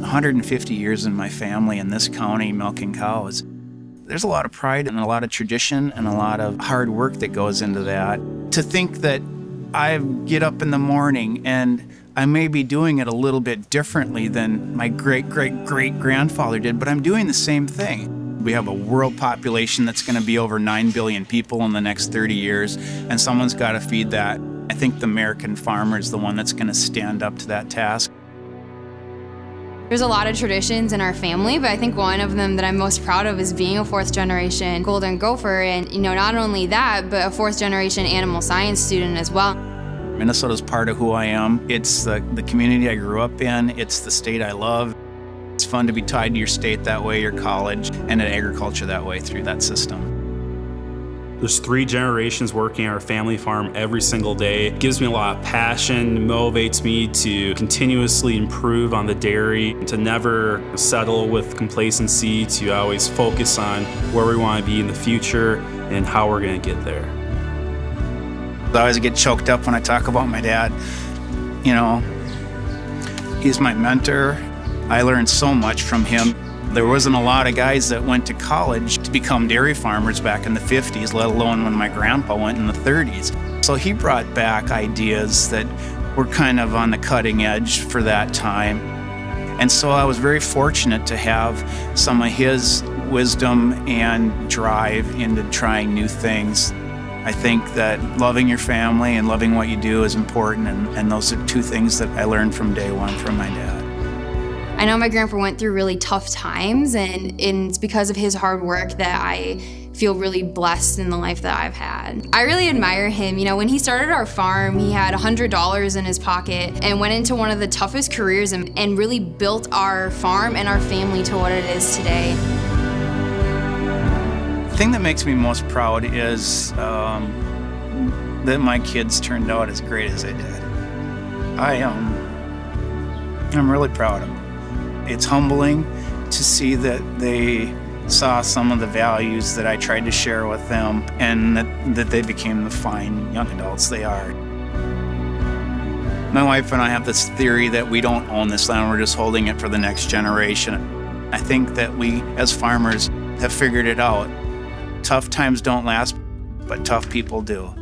"150 years in my family in this county milking cows." There's a lot of pride and a lot of tradition and a lot of hard work that goes into that. To think that I get up in the morning and I may be doing it a little bit differently than my great-great-great-grandfather did, but I'm doing the same thing. We have a world population that's going to be over 9 billion people in the next 30 years, and someone's got to feed that. I think the American farmer is the one that's going to stand up to that task. There's a lot of traditions in our family, but I think one of them that I'm most proud of is being a fourth-generation Golden Gopher, and not only that, but a fourth-generation animal science student as well. Minnesota's part of who I am. It's the community I grew up in. It's the state I love. It's fun to be tied to your state that way, your college, and at agriculture that way through that system. There's 3 generations working at our family farm every single day. It gives me a lot of passion, motivates me to continuously improve on the dairy, to never settle with complacency, to always focus on where we want to be in the future and how we're going to get there. I always get choked up when I talk about my dad. He's my mentor. I learned so much from him. There wasn't a lot of guys that went to college to become dairy farmers back in the 50s, let alone when my grandpa went in the 30s. So he brought back ideas that were kind of on the cutting edge for that time. And so I was very fortunate to have some of his wisdom and drive into trying new things. I think that loving your family and loving what you do is important, and those are 2 things that I learned from day one from my dad. I know my grandpa went through really tough times, and it's because of his hard work that I feel really blessed in the life that I've had. I really admire him. When he started our farm, he had $100 in his pocket and went into one of the toughest careers and really built our farm and our family to what it is today. The thing that makes me most proud is that my kids turned out as great as they did. I'm really proud of them. It's humbling to see that they saw some of the values that I tried to share with them, and that they became the fine young adults they are. My wife and I have this theory that we don't own this land, we're just holding it for the next generation. I think that we, as farmers, have figured it out. Tough times don't last, but tough people do.